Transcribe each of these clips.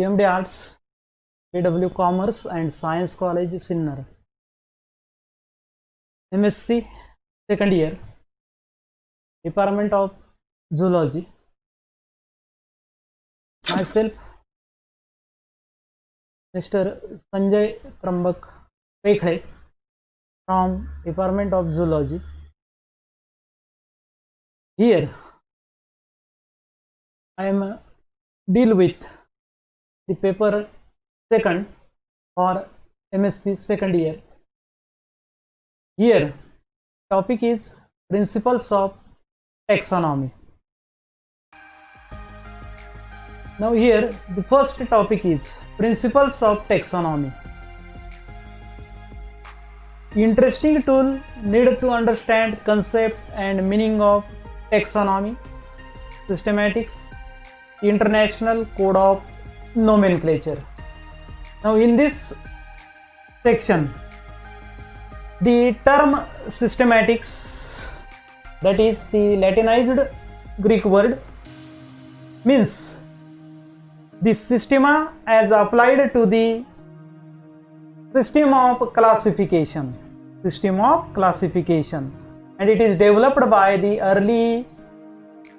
GMD Arts, BW Commerce and Science College, Sinnar. MSc second year, Department of Zoology. Myself, Mr. Sanjay Trambak Pekhle from Department of Zoology. Here I am deal with the paper second for MSc second year. Here topic is Principles of Taxonomy. Now here the first topic is Principles of Taxonomy. Interesting tool, need to understand concept and meaning of taxonomy, systematics, international code of nomenclature. Now in this section, the term systematics, that is the Latinized Greek word, means the systema as applied to the system of classification, and it is developed by the early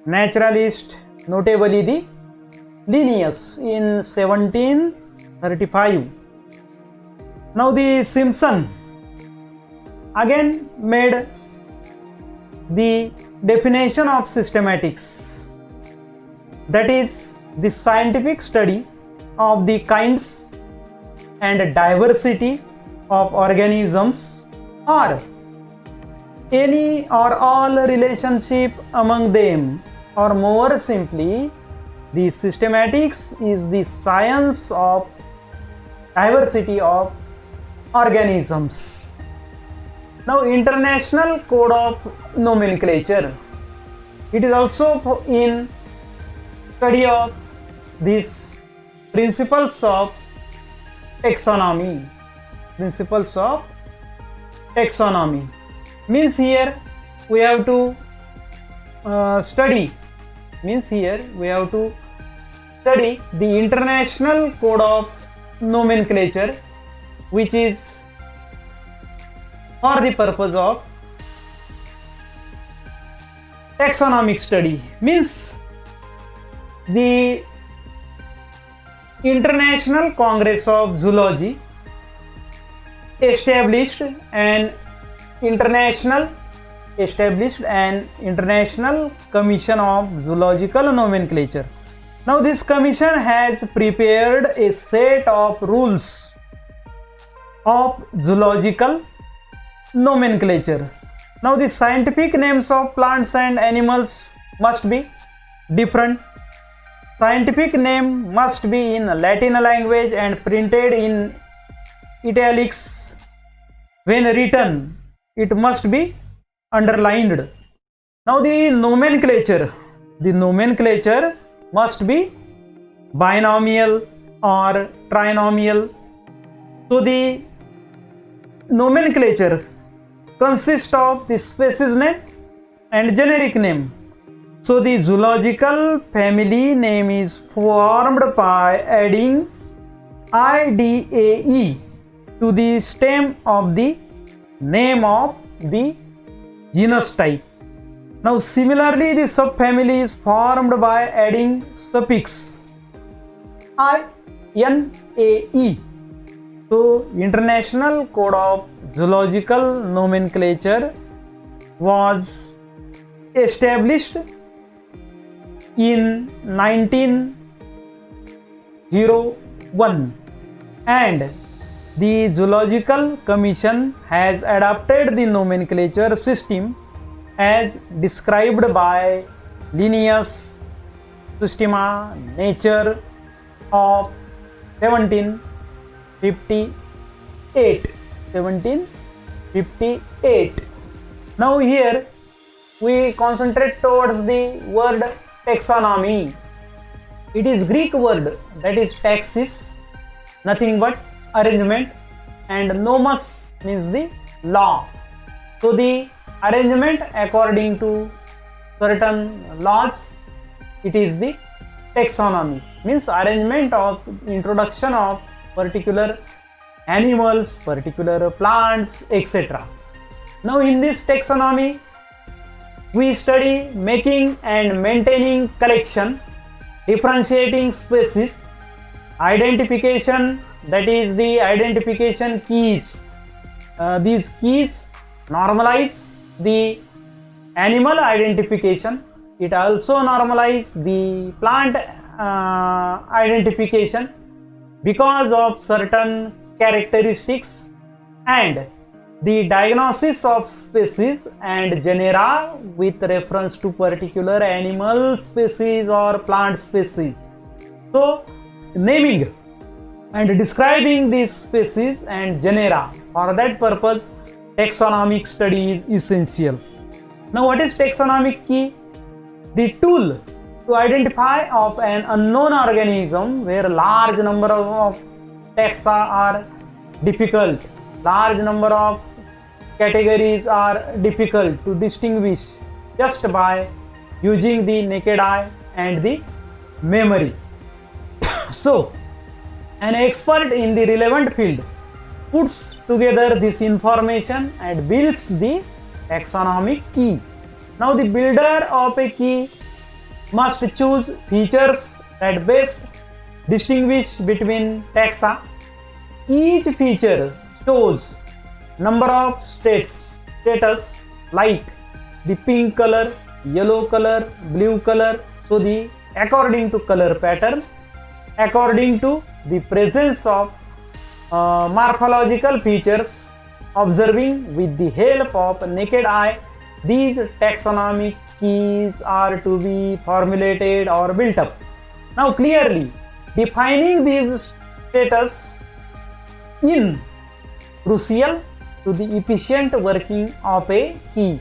naturalist, notably the Linnaeus in 1735. Now the Simpson again made the definition of systematics, that is the scientific study of the kinds and diversity of organisms or any or all relationship among them, or more simply, the systematics is the science of diversity of organisms. Now international code of nomenclature, it is also in study of these principles of taxonomy. Principles of taxonomy means here we have to study the international code of nomenclature, which is for the purpose of taxonomic study. Means the International Congress of Zoology established an international commission of zoological nomenclature. Now this commission has prepared a set of rules of zoological nomenclature. Now the scientific names of plants and animals must be different. Scientific name must be in Latin language and printed in italics. When written, it must be underlined. Now the nomenclature must be binomial or trinomial. So the nomenclature consists of the species name and generic name. So the zoological family name is formed by adding IDAE to the stem of the name of the genus type. Now similarly, the subfamily is formed by adding suffix INAE. So International Code of Zoological Nomenclature was established in 1901, and the Zoological Commission has adopted the nomenclature system as described by Linnaeus' Systema Naturae of 1758. Now here we concentrate towards the word taxonomy. It is Greek word, that is taxis, nothing but arrangement, and nomos means the law. So the arrangement according to certain laws, it is the taxonomy. means arrangement of introduction of particular animals, particular plants, etc. Now in this taxonomy, we study making and maintaining collection, differentiating species, identification, that is the identification keys. These keys normalize the animal identification. It also normalizes the plant identification because of certain characteristics, and the diagnosis of species and genera with reference to particular animal species or plant species. So naming and describing these species and genera, for that purpose taxonomic study is essential. Now what is taxonomic key? The tool to identify of an unknown organism where large number of taxa are difficult, large number of categories are difficult to distinguish just by using the naked eye and the memory. So an expert in the relevant field puts together this information and builds the taxonomic key. Now the builder of a key must choose features that best distinguish between taxa. Each feature shows number of status like the pink color, yellow color, blue color. So the according to color pattern, according to the presence of morphological features, observing with the help of naked eye, these taxonomic keys are to be formulated or built up. Now clearly defining these status in crucial to the efficient working of a key.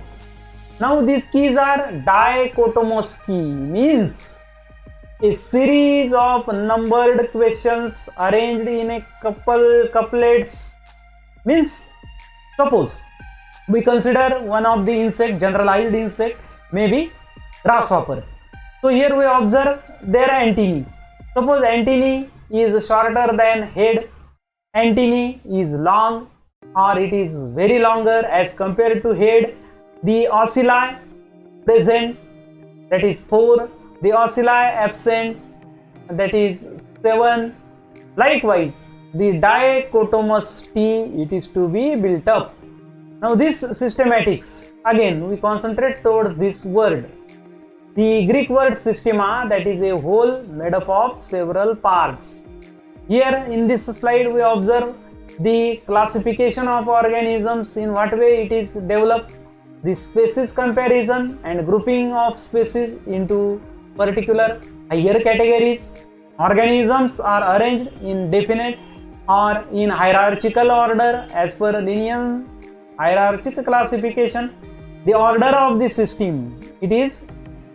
Now these keys are dichotomous key, means a series of numbered questions arranged in a couplets. Means suppose we consider one of the insect, generalized insect, maybe grasshopper. So here we observe their antennae. Suppose antennae is shorter than head, antennae is long or it is very longer as compared to head. The ocelli present, that is 4, the ocelli absent, that is 7. Likewise the dichotomous T, it is to be built up. Now this systematics, again we concentrate towards this word, the Greek word systema, that is a whole made up of several parts. Here in this slide we observe the classification of organisms, in what way it is developed, the species comparison and grouping of species into particular higher categories. Organisms are arranged in definite or in hierarchical order as per linear hierarchical classification. The order of the system, it is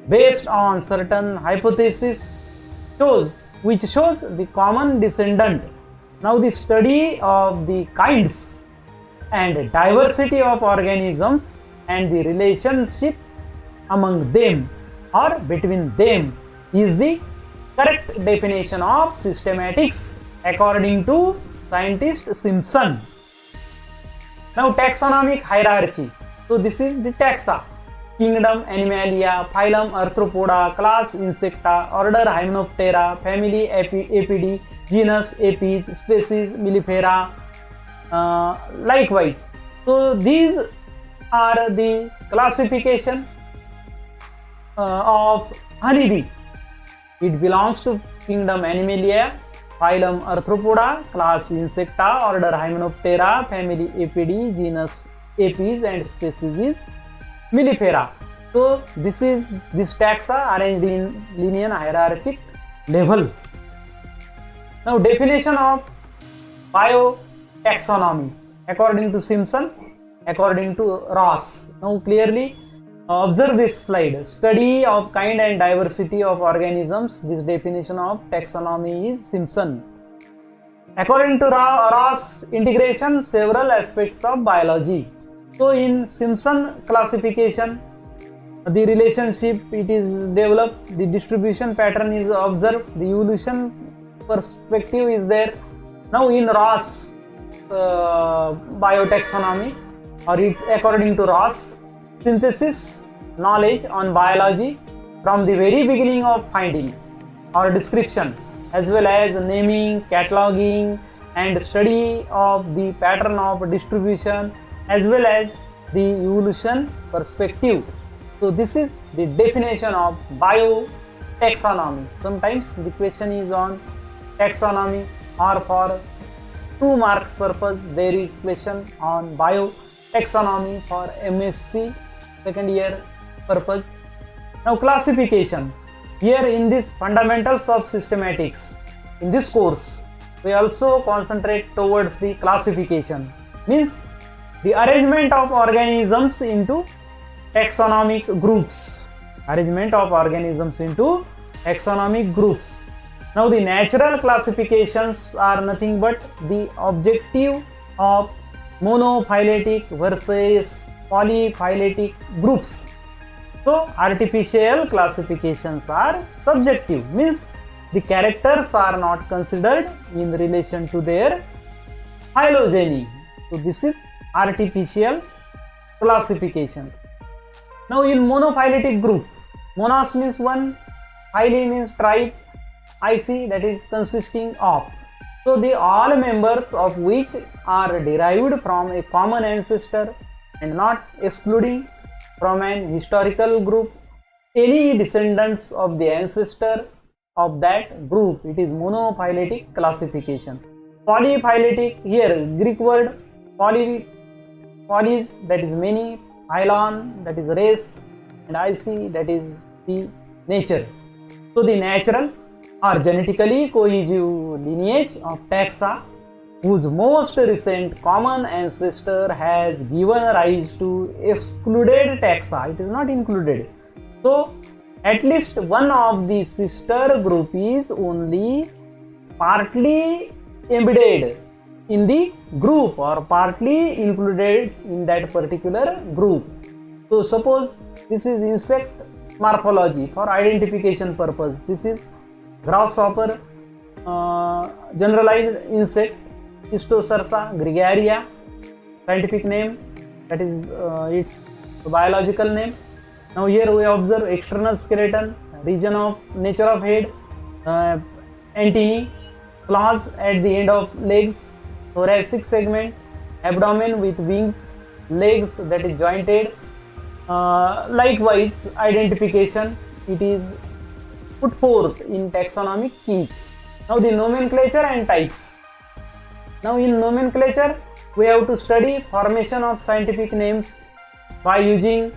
based on certain hypothesis which shows the common descendant. Now the study of the kinds and diversity of organisms and the relationship among them or between them is the correct definition of systematics according to scientist Simpson. Now taxonomic hierarchy. So this is the taxa: kingdom Animalia, phylum Arthropoda, class Insecta, order Hymenoptera, family Apidae, genus Apis, species Mellifera. Likewise, so these are the classification of honeybee. It belongs to kingdom Animalia, phylum Arthropoda, class Insecta, order Hymenoptera, family Apidae, genus Apis, and species is Mellifera. So this is this taxa arranged in linear hierarchic level. Now definition of biotaxonomy according to Simpson, according to Ross. Now clearly observe this slide. Study of kind and diversity of organisms. This definition of taxonomy is Simpson. According to Ross, integration several aspects of biology. So in Simpson classification, the relationship it is developed, the distribution pattern is observed, the evolution perspective is there. Now in Ross biotaxonomy, or it according to Ross, synthesis knowledge on biology from the very beginning of finding or description, as well as naming, cataloging and study of the pattern of distribution, as well as the evolution perspective. So this is the definition of biotaxonomy. Sometimes the question is on taxonomy, or for 2 marks purpose there is question on biotaxonomy for MSc second year purpose. Now classification. Here in this fundamentals of systematics, in this course we also concentrate towards the classification, means the arrangement of organisms into taxonomic groups. Arrangement of organisms into taxonomic groups. Now the natural classifications are nothing but the objective of monophyletic versus polyphyletic groups. So artificial classifications are subjective, means the characters are not considered in relation to their phylogeny. So this is artificial classification. Now in monophyletic group, monos means one, phyly means tribe, IC that is consisting of. So the all members of which are derived from a common ancestor and not excluding from an historical group any descendants of the ancestor of that group. It is monophyletic classification. Polyphyletic, here Greek word polys that is many, phylon that is race, and IC that is the nature. So the natural or genetically cohesive lineage of taxa whose most recent common ancestor has given rise to excluded taxa. It is not included. So at least one of the sister group is only partly embedded in the group or partly included in that particular group. So suppose this is insect morphology for identification purpose. This is grasshopper, generalized insect, Histocerca gregaria, scientific name, that is its biological name. Now here we observe external skeleton, region of nature of head, antennae, claws at the end of legs, thoracic segment, abdomen with wings, legs that is jointed. Likewise identification, it is put forth in taxonomic keys. Now the nomenclature and types. Now in nomenclature we have to study formation of scientific names by using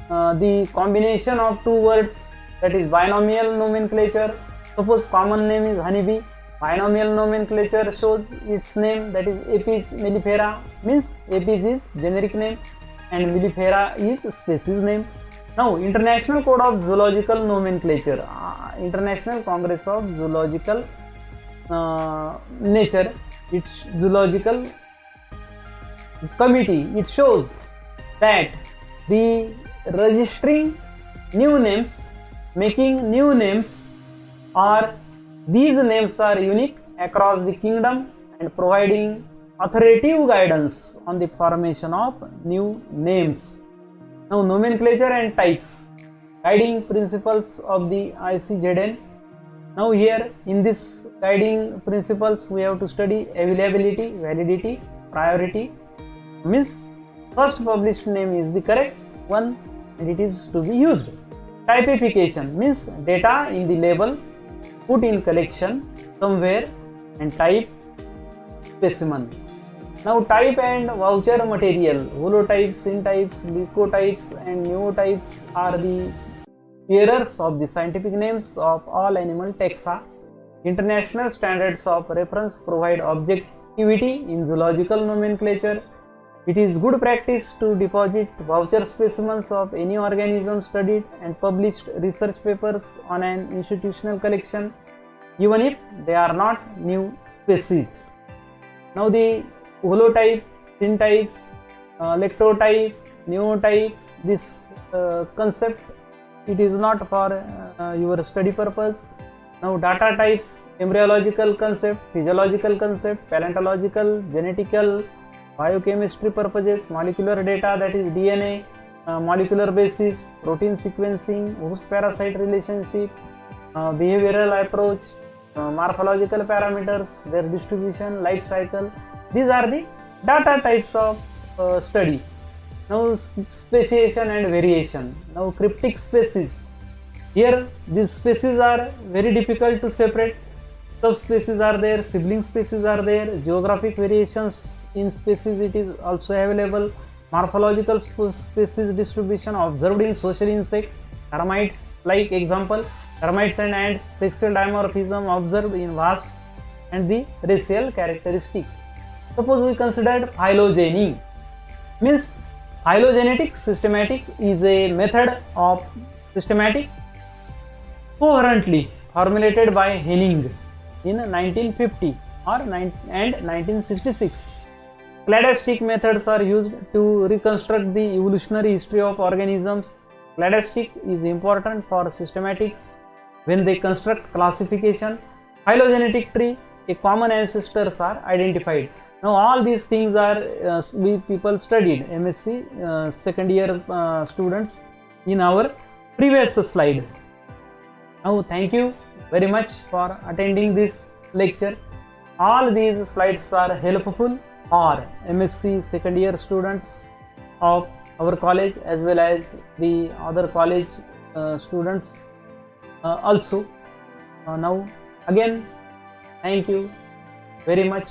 the combination of two words, that is binomial nomenclature. Suppose common name is honeybee, binomial nomenclature shows its name, that is Apis mellifera, means Apis is generic name and mellifera is species name. Now International Code of Zoological Nomenclature, International Congress of Zoological Nature, its zoological committee, it shows that the registering new names, making new names, or these names are unique across the kingdom and providing authoritative guidance on the formation of new names. Now nomenclature and types, guiding principles of the ICZN. Now here in this guiding principles we have to study availability, validity, priority, means first published name is the correct one and it is to be used. Typification means data in the label put in collection somewhere and type specimen. Now type and voucher material, holotypes, syntypes, dichotypes and neotypes are the bearers of the scientific names of all animal taxa. International standards of reference provide objectivity in zoological nomenclature. It is good practice to deposit voucher specimens of any organism studied and published research papers on an institutional collection, even if they are not new species. Now the holotype, syntypes, lectotype, neotype, this concept. It is not for your study purpose. Now data types: embryological concept, physiological concept, paleontological, genetical, biochemistry purposes, molecular data, that is DNA, molecular basis, protein sequencing, host parasite relationship, behavioral approach, morphological parameters, their distribution, life cycle. These are the data types of study. Now speciation and variation. Now cryptic species. Here these species are very difficult to separate. Subspecies are there, sibling species are there, geographic variations in species it is also available, morphological species distribution observed in social insect, termites, like example, termites and ants, sexual dimorphism observed in wasps, and the racial characteristics. Suppose we considered phylogeny, means phylogenetic systematic is a method of systematic coherently formulated by Henning in 1950 and 1966. Cladistic methods are used to reconstruct the evolutionary history of organisms. Cladistic is important for systematics when they construct classification. Phylogenetic tree, a common ancestors are identified. Now all these things are we people studied, MSc second year students, in our previous slide. Now thank you very much for attending this lecture. All these slides are helpful for MSc second year students of our college as well as the other college students also. Now again, thank you very much.